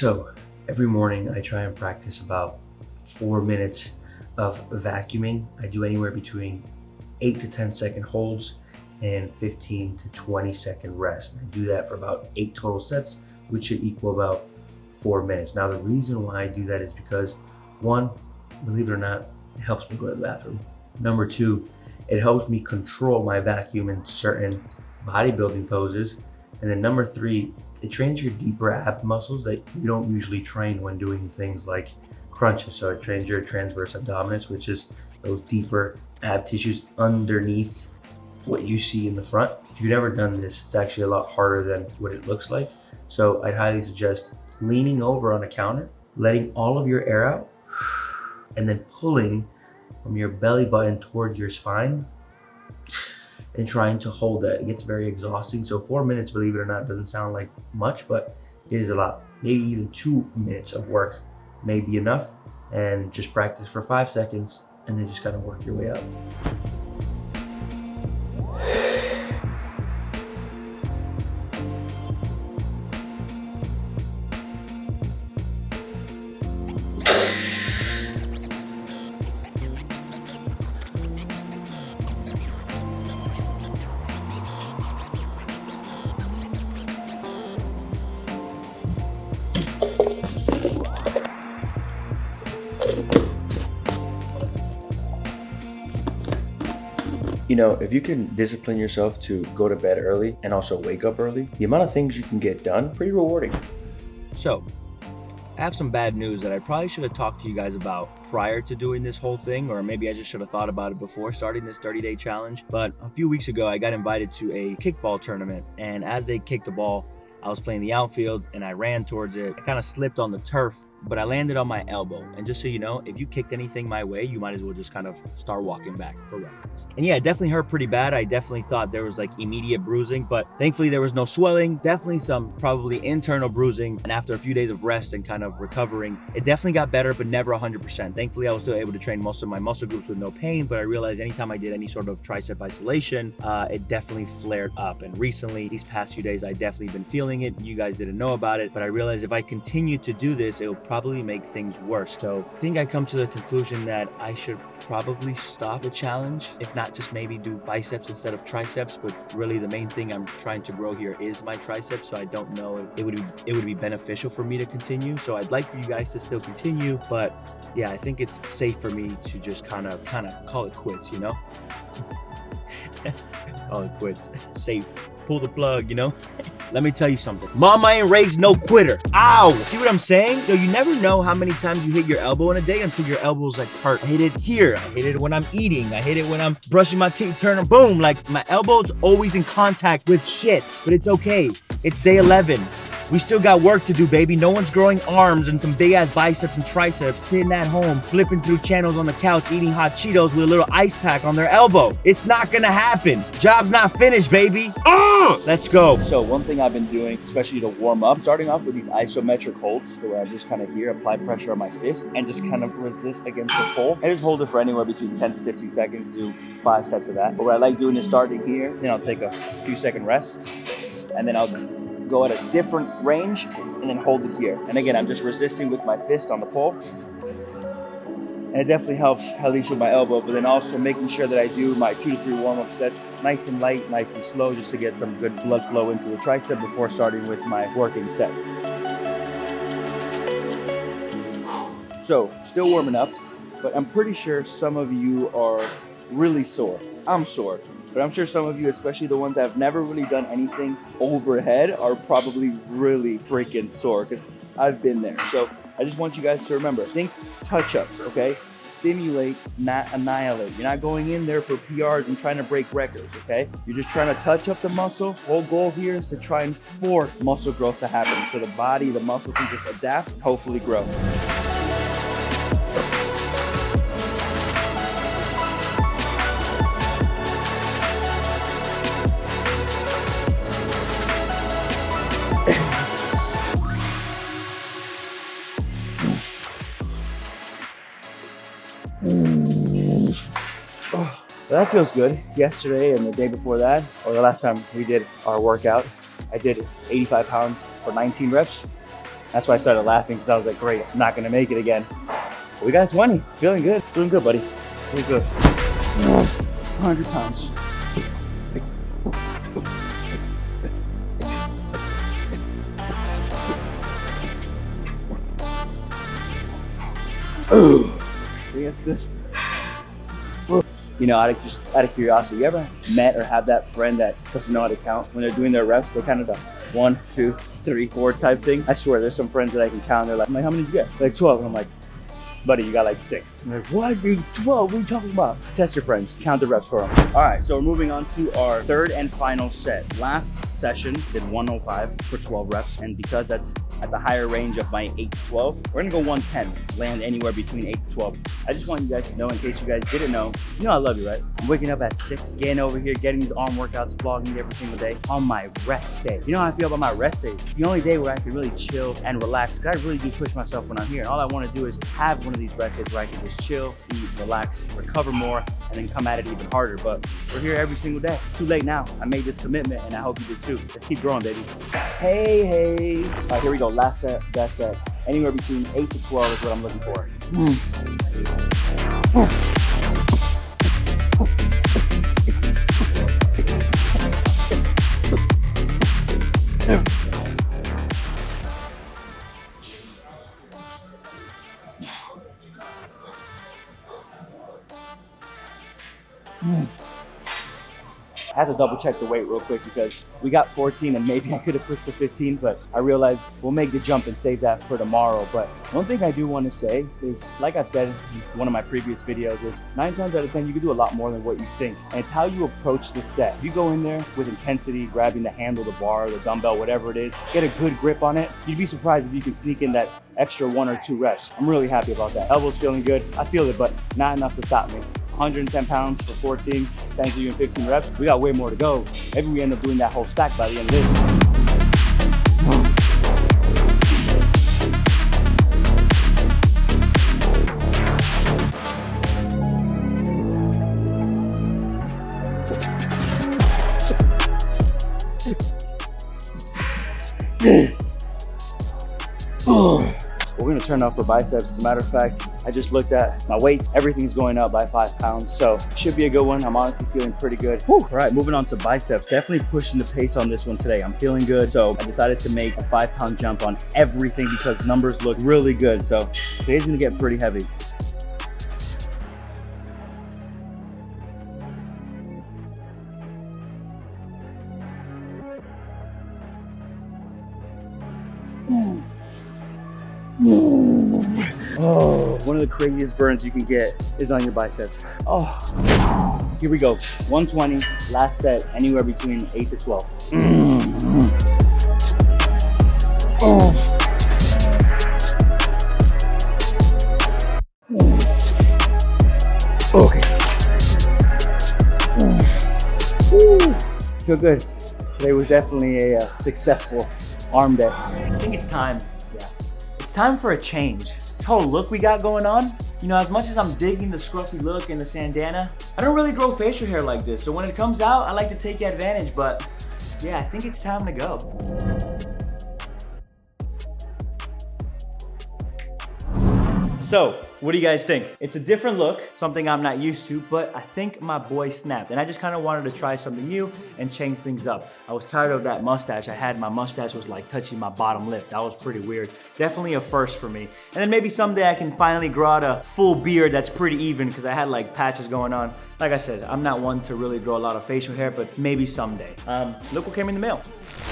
So every morning I try and practice about 4 minutes of vacuuming. I do anywhere between 8 to 10 second holds and 15 to 20 second rest. I do that for about 8 total sets, which should equal about 4 minutes. Now, the reason why I do that is because one, believe it or not, it helps me go to the bathroom. Number two, it helps me control my vacuum in certain bodybuilding poses. And then number three, it trains your deeper ab muscles that you don't usually train when doing things like crunches. So it trains your transverse abdominis, which is those deeper ab tissues underneath what you see in the front. If you've never done this, it's actually a lot harder than what it looks like. So I'd highly suggest leaning over on a counter, letting all of your air out, and then pulling from your belly button towards your spine and trying to hold that. It gets very exhausting. So 4 minutes, believe it or not, doesn't sound like much, but it is a lot. Maybe even 2 minutes of work may be enough, and just practice for 5 seconds and then just kind of work your way up. You know, if you can discipline yourself to go to bed early and also wake up early, the amount of things you can get done, pretty rewarding. So, I have some bad news that I probably should have talked to you guys about prior to doing this whole thing, or maybe I just should have thought about it before starting this 30-day challenge. But a few weeks ago, I got invited to a kickball tournament, and as they kicked the ball, I was playing the outfield and I ran towards it. I kind of slipped on the turf, but I landed on my elbow. And just so you know, if you kicked anything my way, you might as well just kind of start walking back for reference. And yeah, it definitely hurt pretty bad. I definitely thought there was like immediate bruising, but thankfully there was no swelling, definitely some probably internal bruising. And after a few days of rest and kind of recovering, it definitely got better, but never 100%. Thankfully, I was still able to train most of my muscle groups with no pain, but I realized anytime I did any sort of tricep isolation, it definitely flared up. And recently, these past few days, I definitely been feeling it. You guys didn't know about it, but I realized if I continue to do this, it will probably make things worse. So I think I come to the conclusion that I should probably stop the challenge, if not just maybe do biceps instead of triceps. But really the main thing I'm trying to grow here is my triceps, so I don't know if it would be beneficial for me to continue. So I'd like for you guys to still continue, but yeah, I think it's safe for me to just kind of call it quits, you know? Call it quits. Safe. Pull the plug, you know? Let me tell you something. Mama ain't raised no quitter. Ow! See what I'm saying? Yo, you never know how many times you hit your elbow in a day until your elbow's like hurt. I hit it here. I hit it when I'm eating. I hit it when I'm brushing my teeth, turning boom. Like my elbow's always in contact with shit. But it's okay. It's day 11. We still got work to do, baby. No one's growing arms and some big ass biceps and triceps, sitting at home, flipping through channels on the couch, eating hot Cheetos with a little ice pack on their elbow. It's not gonna happen. Job's not finished, baby. Let's go. So one thing I've been doing, especially to warm up, starting off with these isometric holds, so where I just kind of here, apply pressure on my fist and just kind of resist against the pole. I just hold it for anywhere between 10 to 15 seconds, do 5 sets of that. But what I like doing is starting here, then I'll take a few second rest, and then I'll go at a different range and then hold it here. And again, I'm just resisting with my fist on the pole. And it definitely helps, at least with my elbow, but then also making sure that I do my 2 to 3 warm-up sets nice and light, nice and slow, just to get some good blood flow into the tricep before starting with my working set. So, still warming up, but I'm pretty sure some of you are really sore. I'm sore. But I'm sure some of you, especially the ones that have never really done anything overhead, are probably really freaking sore, because I've been there. So I just want you guys to remember, think touch-ups, okay? Stimulate, not annihilate. You're not going in there for PRs and trying to break records, okay? You're just trying to touch up the muscle. Whole goal here is to try and force muscle growth to happen, so the body, the muscle can just adapt, hopefully grow. Oh, that feels good. Yesterday and the day before that, or the last time we did our workout, I did 85 pounds for 19 reps. That's why I started laughing, because I was like, great, I'm not gonna make it again. But we got 20, feeling good, doing good, buddy. Doing good. 100 pounds. Yeah, that's good. You know, out of curiosity, you ever met or have that friend that doesn't know how to count when they're doing their reps? They kind of the 1, 2, 3, 4 type thing. I swear, there's some friends that I can count. They're like, I'm like, how many did you get? Like 12. And I'm like, buddy, you got like 6. And they're like, what? Dude, 12? What are you talking about? Test your friends. Count the reps for them. All right, so we're moving on to our third and final set. Last session did 105 for 12 reps, and because that's at the higher range of my 8 to 12, we're gonna go 110, land anywhere between 8 to 12. I just want you guys to know, in case you guys didn't know, you know I love you, right? I'm waking up at 6, getting over here, getting these arm workouts, vlogging every single day on my rest day. You know how I feel about my rest days? It's the only day where I can really chill and relax, because I really do push myself when I'm here. And all I want to do is have one of these rest days where I can just chill, eat, relax, recover more, and then come at it even harder. But we're here every single day. It's too late now. I made this commitment, and I hope you did too. Let's keep growing, baby. Hey. All right, here we go. Last set, best set. Anywhere between 8 to 12 is what I'm looking for. I had to double check the weight real quick because we got 14 and maybe I could have pushed to 15, but I realized we'll make the jump and save that for tomorrow. But one thing I do want to say is, like I've said in one of my previous videos, is 9 times out of 10, you can do a lot more than what you think. And it's how you approach the set. If you go in there with intensity, grabbing the handle, the bar, the dumbbell, whatever it is, get a good grip on it, you'd be surprised if you can sneak in that extra 1 or 2 reps. I'm really happy about that. Elbow's feeling good. I feel it, but not enough to stop me. 110 pounds for 14, thanks to you in 15 reps. We got way more to go. Maybe we end up doing that whole stack by the end of this. We're gonna turn off for biceps. As a matter of fact, I just looked at my weights. Everything's going up by 5 pounds. So should be a good one. I'm honestly feeling pretty good. Whew. All right, moving on to biceps. Definitely pushing the pace on this one today. I'm feeling good. So I decided to make a 5-pound jump on everything because numbers look really good. So today's gonna get pretty heavy. Oh, one of the craziest burns you can get is on your biceps. Oh, here we go. 120, last set, anywhere between 8 to 12. Okay. Feel good. Today was definitely a successful arm day. I think it's time. Yeah. It's time for a change. This whole look we got going on, you know, as much as I'm digging the scruffy look and the bandana, I don't really grow facial hair like this. So when it comes out, I like to take advantage, but yeah, I think it's time to go. So, what do you guys think? It's a different look, something I'm not used to, but I think my boy snapped. And I just kind of wanted to try something new and change things up. I was tired of that mustache. My mustache was like touching my bottom lip. That was pretty weird. Definitely a first for me. And then maybe someday I can finally grow out a full beard that's pretty even because I had like patches going on. Like I said, I'm not one to really grow a lot of facial hair, but maybe someday. Look what came in the mail.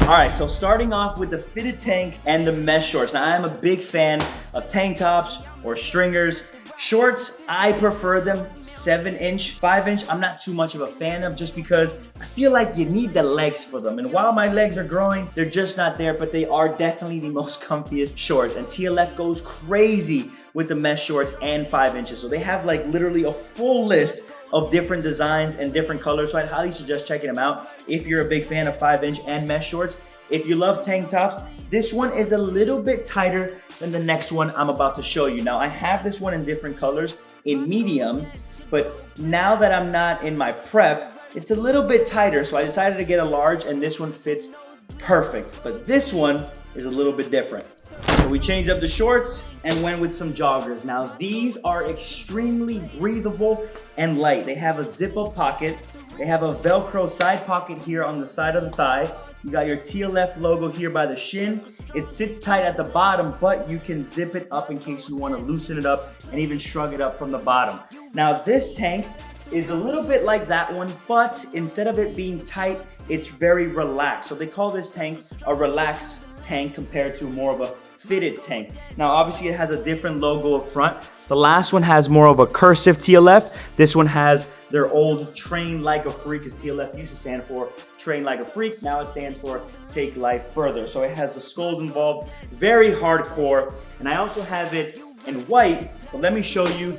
All right, so starting off with the fitted tank and the mesh shorts. Now, I am a big fan of tank tops or stringers. Shorts, I prefer them 7-inch. 5-inch, I'm not too much of a fan of just because I feel like you need the legs for them. And while my legs are growing, they're just not there, but they are definitely the most comfiest shorts. And TLF goes crazy with the mesh shorts and 5 inches. So they have like literally a full list of different designs and different colors. So I'd highly suggest checking them out if you're a big fan of 5-inch and mesh shorts. If you love tank tops, this one is a little bit tighter than the next one I'm about to show you. Now, I have this one in different colors in medium, but now that I'm not in my prep, it's a little bit tighter. So I decided to get a large, and this one fits perfect. But this one is a little bit different. So we changed up the shorts and went with some joggers. Now these are extremely breathable and light. They have a zip-up pocket. They have a Velcro side pocket here on the side of the thigh. You got your TLF logo here by the shin. It sits tight at the bottom, but you can zip it up in case you want to loosen it up and even shrug it up from the bottom. Now this tank is a little bit like that one, but instead of it being tight, it's very relaxed. So they call this tank a relaxed tank compared to more of a fitted tank. Now obviously it has a different logo up front. The last one has more of a cursive TLF. This one has their old train like a freak, because TLF used to stand for train like a freak. Now it stands for take life further. So it has the skulls involved, very hardcore. And I also have it in white, but let me show you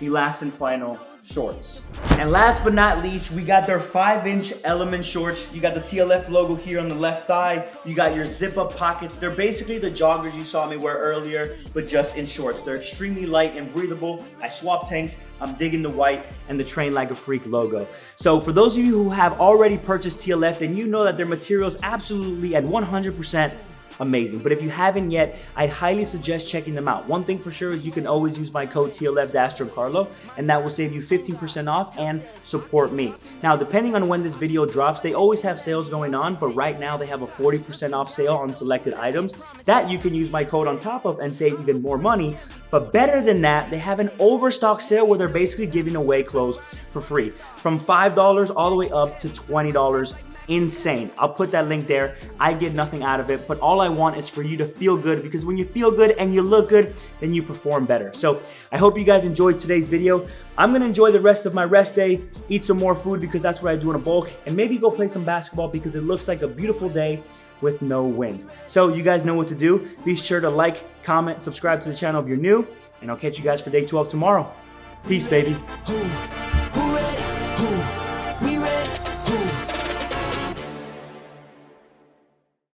the last and final shorts. And last but not least, we got their 5-inch Element shorts. You got the TLF logo here on the left thigh. You got your zip-up pockets. They're basically the joggers you saw me wear earlier, but just in shorts. They're extremely light and breathable. I swapped tanks. I'm digging the white and the Train Like a Freak logo. So for those of you who have already purchased TLF, then you know that their material is absolutely at 100% amazing. But if you haven't yet, I highly suggest checking them out. One thing for sure is you can always use my code TLF-Giancarlo, and that will save you 15% off and support me. Now, depending on when this video drops, they always have sales going on, but right now they have a 40% off sale on selected items that you can use my code on top of and save even more money. But better than that, they have an overstock sale where they're basically giving away clothes for free, from $5 all the way up to $20. Insane. I'll put that link there. I get nothing out of it, but all I want is for you to feel good, because when you feel good and you look good, then you perform better. So I hope you guys enjoyed today's video. I'm gonna enjoy the rest of my rest day, eat some more food because that's what I do in a bulk, and maybe go play some basketball because it looks like a beautiful day with no wind. So you guys know what to do. Be sure to like, comment, subscribe to the channel if you're new, and I'll catch you guys for day 12 tomorrow. Peace, baby.